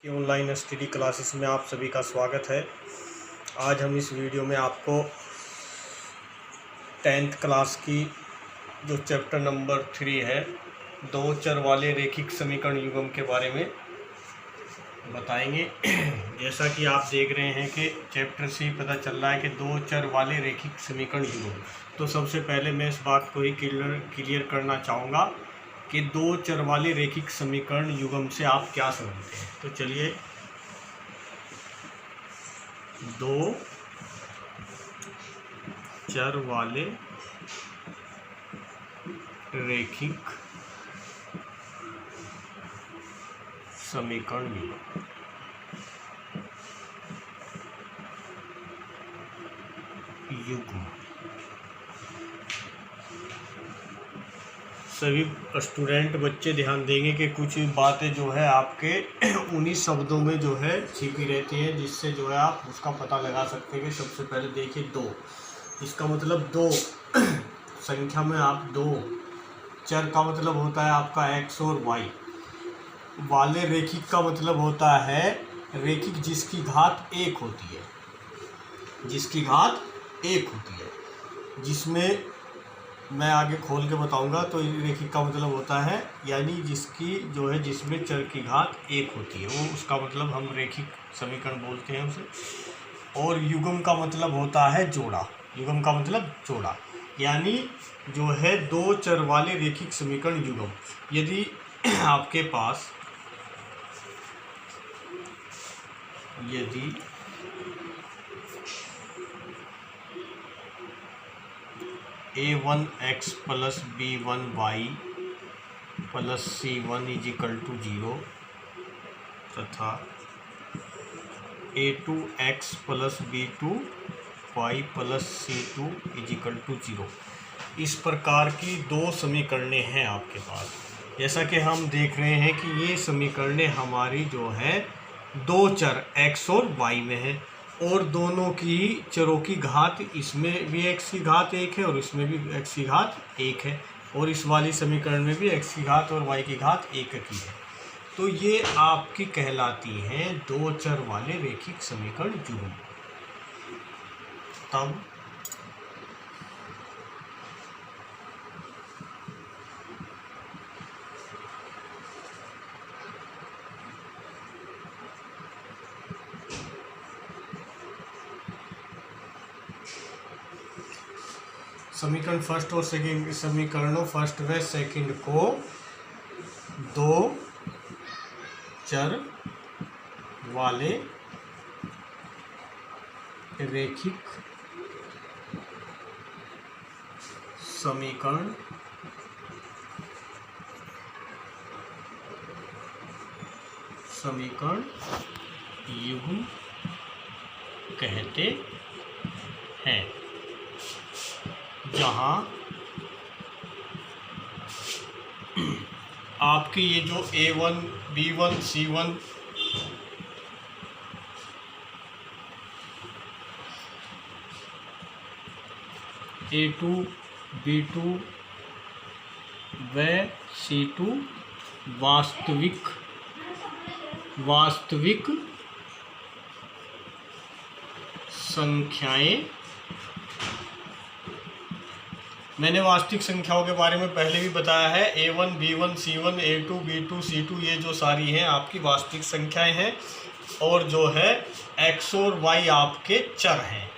Online study classes में आप सभी का स्वागत है। आज हम इस वीडियो में आपको 10th क्लास की जो चैप्टर नंबर 3 है, दो चर वाले रेखिक समीकरण युग्म के बारे में बताएंगे। जैसा कि आप देख रहे हैं कि चैप्टर से ही पता चल रहा है कि दो चर वाले रेखिक समीकरण युग्म। तो सबसे पहले मैं इस बात को ही क्लियर करना चाहूँगा कि दो चर वाले रेखिक समीकरण युग्म से आप क्या समझते हैं। तो चलिए, दो चर वाले रेखिक समीकरण युग्म। सभी स्टूडेंट बच्चे ध्यान देंगे कि कुछ बातें जो है आपके उन्हीं शब्दों में जो है छिपी रहती हैं, जिससे जो है आप उसका पता लगा सकते हैं। कि सबसे पहले देखिए, दो, इसका मतलब दो संख्या में आप दो चर का मतलब होता है आपका x और y वाले रेखिक का मतलब होता है रेखिक जिसकी घात एक होती है, जिसकी घात एक होती है। जिसमें मैं आगे खोल के बताऊंगा। तो रेखिक का मतलब होता है यानी जिसकी जो है जिसमें चर की घात एक होती है, वो उसका मतलब हम रेखिक समीकरण बोलते हैं उसे। और युग्म का मतलब होता है जोड़ा। युग्म का मतलब जोड़ा, यानी जो है दो चर वाले रेखिक समीकरण युग्म। यदि आपके पास a1x plus b1y plus c1 = 0 तथा a2x plus b2y plus c2 = 0, इस प्रकार की दो समीकरणें हैं आपके पास। जैसा कि हम देख रहे हैं कि ये समीकरणें हमारी जो है दो चर x और y में है, और दोनों की चरों की घात, इसमें भी x की घात एक है और इसमें भी x की घात एक है, और इस वाली समीकरण में भी x की घात और y की घात एक की है। तो ये आपकी कहलाती हैं दो चर वाले रेखिक समीकरण युग्म। तब समीकरण फर्स्ट और सेकंड, समीकरणों फर्स्ट व सेकंड को दो चर वाले रेखिक समीकरण युग्म कहते हैं। जहाँ आपकी ये जो a1 b1 c1 a2 b2 व c2 वास्तविक संख्याएं। मैंने वास्तविक संख्याओं के बारे में पहले भी बताया है। a1 b1 c1 a2 b2 c2 ये जो सारी हैं आपकी वास्तविक संख्याएं हैं, और जो है x और y आपके चर हैं।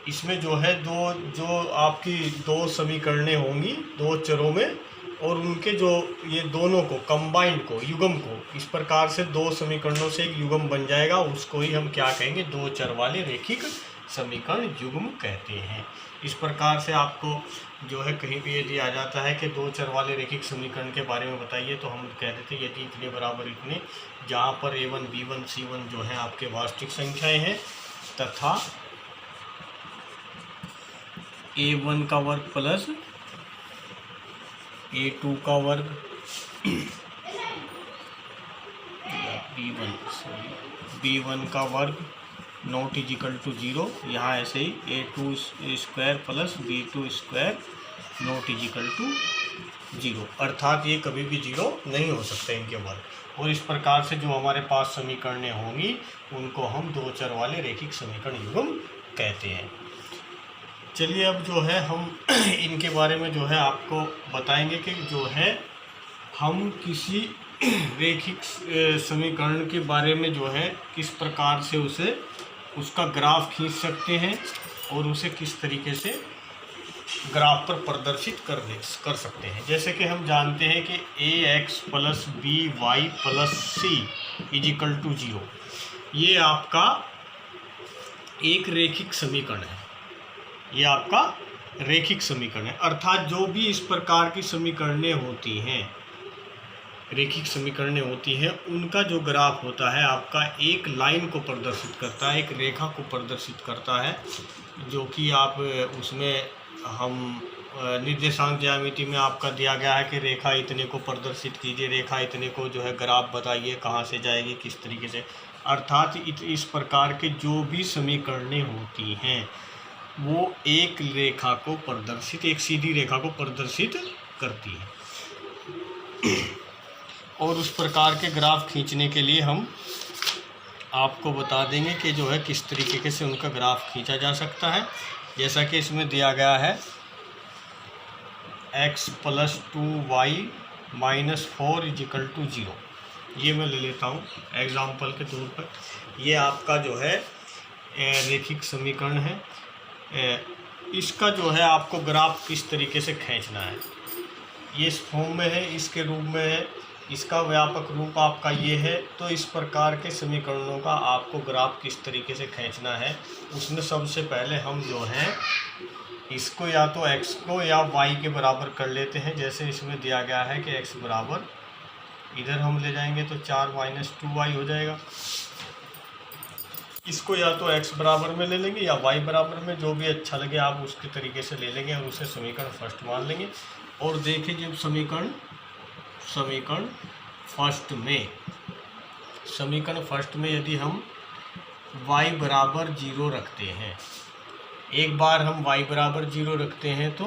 इसमें जो है जो आपकी दो समीकरणें होंगी दो चरों में, और उनके जो ये दोनों को कंबाइंड को, युग्म को, इस प्रकार से दो समीकरणों से एक युग्म बन जाएगा। उसको ही हम क्या कहेंगे, दो चर वाले रेखिक समीकरण युग्म कहते हैं। इस प्रकार से आपको जो है कहीं भी यदि आ जाता है कि दो चर वाले रेखिक समीकरण के बारे में बताइए, तो हम कह देते हैं यदि इतने बराबर इतने, जहाँ पर a1 b1 c1 जो है आपके वास्तविक संख्याएं हैं, तथा a1 का वर्ग प्लस a2 का वर्ग b1 का वर्ग नॉट = 0। यहाँ ऐसे ही a2² plus b2² not = zero, अर्थात ये कभी भी जीरो नहीं हो सकते इनके बाद। और इस प्रकार से जो हमारे पास समीकरणें होंगी उनको हम दो चर वाले रैखिक समीकरण युग्म कहते हैं। चलिए अब जो है हम इनके बारे में जो है आपको बताएंगे कि जो है हम किसी रैखिक समीकरण के बारे में जो है किस प्रकार से उसका ग्राफ खींच सकते हैं और उसे किस तरीके से ग्राफ पर प्रदर्शित कर सकते हैं। जैसे कि हम जानते हैं कि ax plus b y plus c is equal to 0, ये आपका एक रैखिक समीकरण है। ये आपका रैखिक समीकरण है, अर्थात जो भी इस प्रकार की समीकरणें होती हैं, रैखिक समीकरणें होती हैं, उनका जो ग्राफ होता है आपका एक लाइन को प्रदर्शित करता है, एक रेखा को प्रदर्शित करता है, जो कि आप उसमें हम निर्देशांक ज्यामिति में आपका दिया गया है कि रेखा इतने को प्रदर्शित कीजिए, रेखा इतने को जो है ग्राफ बताइए कहाँ से जाएगी किस तरीके से। अर्थात इस प्रकार के जो भी समीकरणें होती हैं वो एक रेखा को प्रदर्शित, एक सीधी रेखा को प्रदर्शित करती है। और उस प्रकार के ग्राफ खींचने के लिए हम आपको बता देंगे कि जो है किस तरीके से उनका ग्राफ खींचा जा सकता है। जैसा कि इसमें दिया गया है x plus 2y minus 4 is equal to 0, ये मैं ले लेता हूँ एग्जाम्पल के तौर पर। ये आपका जो है रैखिक समीकरण है। इसका जो है आपको ग्राफ किस तरीके से खींचना है, ये इस फॉर्म में है, इसके रूप में है, इसका व्यापक रूप आपका ये है। तो इस प्रकार के समीकरणों का आपको ग्राफ किस तरीके से खींचना है, उसमें सबसे पहले हम जो है इसको या तो x को या y के बराबर कर लेते हैं। जैसे इसमें दिया गया है कि x बराबर, इधर हम ले जाएंगे तो 4 माइनस 2y हो जाएगा। इसको या तो x बराबर में ले लेंगे या y बराबर में, जो भी अच्छा लगे आप उसके तरीके से ले लेंगे और उसे समीकरण फर्स्ट मान लेंगे। और देखिए जब समीकरण फर्स्ट में यदि हम y बराबर 0 रखते हैं, एक बार हम y बराबर 0 रखते हैं तो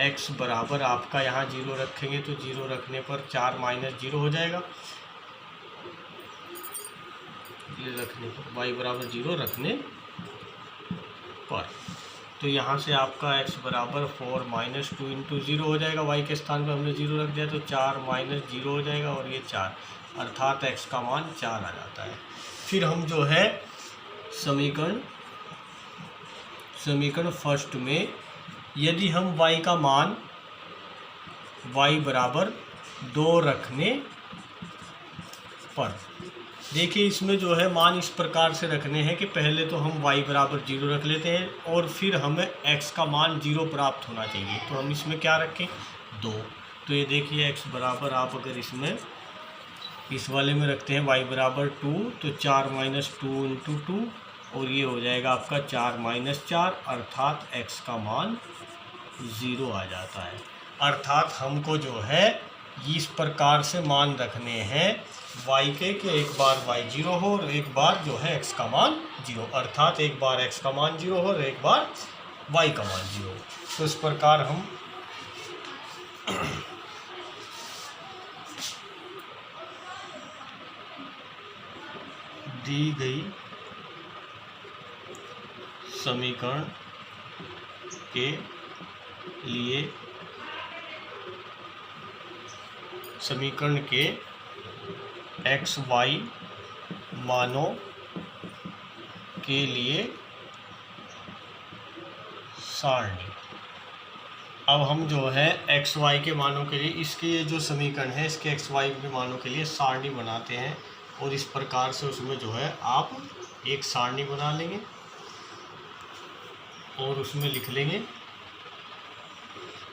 x बराबर आपका यहाँ 0 रखेंगे तो 0 रखने पर 4 माइनस 0 हो जाएगा। ये रखने पर y बराबर 0 रखने पर तो यहाँ से आपका x बराबर 4 माइनस 2 इंटू 0 हो जाएगा। y के स्थान पर हमने 0 रख दिया तो 4 माइनस 0 हो जाएगा और ये 4, अर्थात x का मान 4 आ जाता है। फिर हम जो है समीकरण फर्स्ट में यदि हम y का मान y बराबर 2 रखने पर, देखिए इसमें जो है मान इस प्रकार से रखने हैं कि पहले तो हम y बराबर 0 रख लेते हैं और फिर हमें x का मान 0 प्राप्त होना चाहिए। तो हम इसमें क्या रखें, 2। तो ये देखिए x बराबर, आप अगर इसमें इस वाले में रखते हैं y बराबर 2 तो 4 माइनस 2 इंटू 2 और ये हो जाएगा आपका 4 माइनस 4, अर्थात x का मान 0 आ जाता है। अर्थात हमको जो है इस प्रकार से मान रखने हैं y के कि एक बार y 0 हो और एक बार जो है x का मान 0, अर्थात एक बार x का मान 0 हो और एक बार y का मान 0 हो। तो इस प्रकार हम दी गई समीकरण के लिए समीकरण के x y मानों के लिए सारणी। अब हम जो है x y के मानों के लिए, इसके ये जो समीकरण है इसके x y के मानों के लिए सारणी बनाते हैं और इस प्रकार से उसमें जो है आप एक सारणी बना लेंगे और उसमें लिख लेंगे,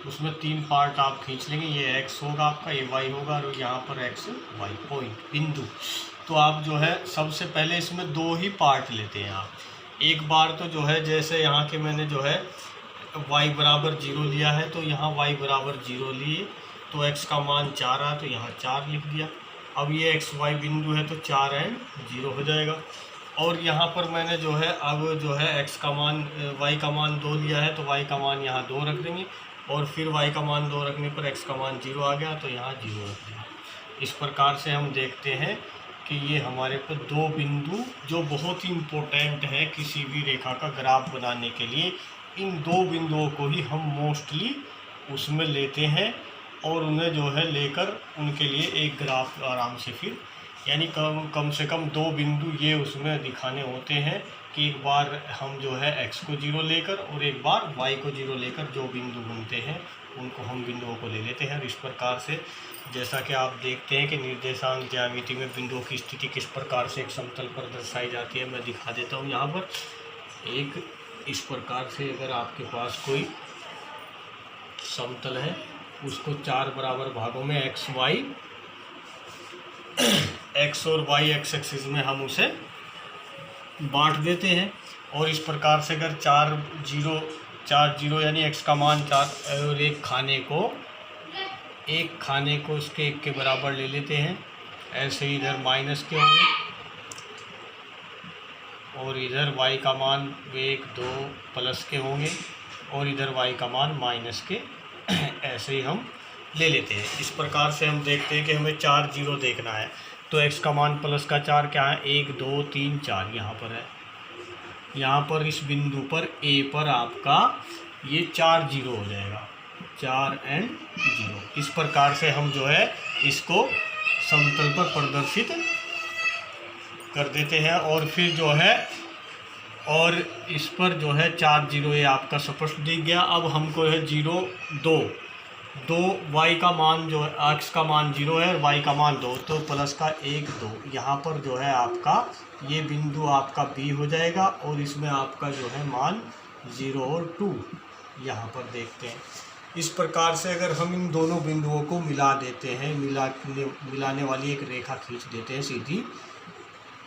उसमें 3 पार्ट आप खींच लेंगे। ये x होगा आपका, ये y होगा और यहाँ पर x y पॉइंट बिंदु। तो आप जो है सबसे पहले इसमें 2 ही पार्ट लेते हैं आप। एक बार तो जो है जैसे यहाँ के मैंने जो है y बराबर 0 लिया है तो यहाँ y बराबर 0 लिए तो x का मान 4 आया तो यहाँ 4 लिख दिया। अब ये x y बिंदु है तो 4 एंड 0 हो जाएगा। और यहाँ पर मैंने जो है अब जो है x का मान y का मान 2 लिया है, तो y का मान यहाँ 2 रख देंगे, और फिर y का मान 2 रखने पर x का मान 0 आ गया, तो यहाँ 0 रख देंगे। इस प्रकार से हम देखते हैं कि ये हमारे पर दो बिंदु जो बहुत ही इम्पोर्टेंट है किसी भी रेखा का ग्राफ बनाने के लिए, इन दो बिंदुओं को ही हम मोस्टली उसमें लेते हैं और उन्हें जो है लेकर उनके लिए एक ग्राफ आराम से फिर यानी कम से कम दो बिंदु ये उसमें दिखाने होते हैं कि एक बार हम जो है x को 0 लेकर और एक बार y को 0 लेकर जो बिंदु बनते हैं उनको हम बिंदुओं को ले लेते हैं। और इस प्रकार से जैसा कि आप देखते हैं कि निर्देशांक ज्यामिति में बिंदुओं की स्थिति किस प्रकार से एक समतल पर दर्शाई जाती है, मैं दिखा देता हूँ। यहाँ पर एक इस प्रकार से अगर आपके पास कोई समतल है, उसको 4 बराबर भागों में x और y एक्स एक्सिस में हम उसे बांट देते हैं। और इस प्रकार से अगर 4 0 यानी x का मान 4 और एक खाने को उसके 1 के बराबर ले लेते हैं। ऐसे ही इधर माइनस के होंगे और इधर y का मान 1 2 प्लस के होंगे और इधर y का मान माइनस के ऐसे ही हम ले लेते हैं। इस प्रकार से हम देखते हैं कि हमें 4 0 देखना है, तो x का मान प्लस का 4 क्या है 1 2 3 4 यहाँ पर है। यहाँ पर इस बिंदु पर A पर आपका ये 4 0 हो जाएगा, 4 और 0। इस प्रकार से हम जो है इसको समतल पर प्रदर्शित कर देते हैं। और फिर जो है और इस पर जो है 4 0 ये आपका स्पष्ट दिख गया। अब हमको है 0 2 y का मान जो है x का मान 0 है और y का मान 2, तो प्लस का 1 2 यहाँ पर जो है आपका ये बिंदु आपका B हो जाएगा और इसमें आपका जो है मान 0 और 2 यहाँ पर देखते हैं। इस प्रकार से अगर हम इन दोनों बिंदुओं को मिला देते हैं, मिलाने वाली एक रेखा खींच देते हैं सीधी,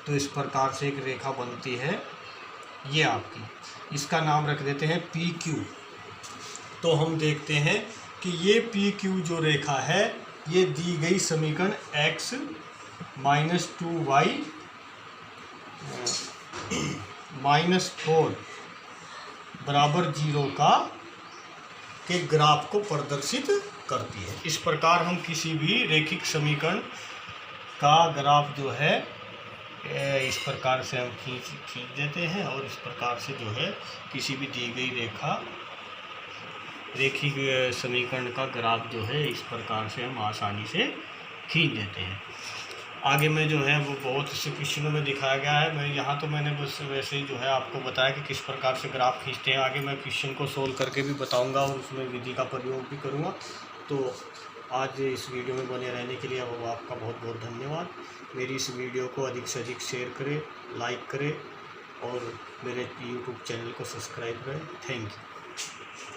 तो इस प्रकार से एक रेखा बनती है ये आपकी, इसका नाम रख देते हैं PQ। तो हम देखते हैं कि ये PQ जो रेखा है ये दी गई समीकरण x माइनस 2y माइनस 4 बराबर 0 के ग्राफ को प्रदर्शित करती है। इस प्रकार हम किसी भी रैखिक समीकरण का ग्राफ जो है इस प्रकार से हम खींच देते हैं और इस प्रकार से जो है किसी भी दी गई रैखिक समीकरण का ग्राफ जो है इस प्रकार से हम आसानी से खींच देते हैं। आगे में जो है वो बहुत से क्वेश्चनों में दिखाया गया है, मैं यहाँ तो मैंने बस वैसे ही जो है आपको बताया कि किस प्रकार से ग्राफ खींचते हैं। आगे मैं क्वेश्चन को सोल्व करके भी बताऊँगा और उसमें विधि का प्रयोग भी करूँगा। तो आज इस वीडियो में बने रहने के लिए अब आपका बहुत बहुत धन्यवाद। मेरी इस वीडियो को अधिक से अधिक शेयर करें, लाइक करें और मेरे यूट्यूब चैनल को सब्सक्राइब करें। Thank you.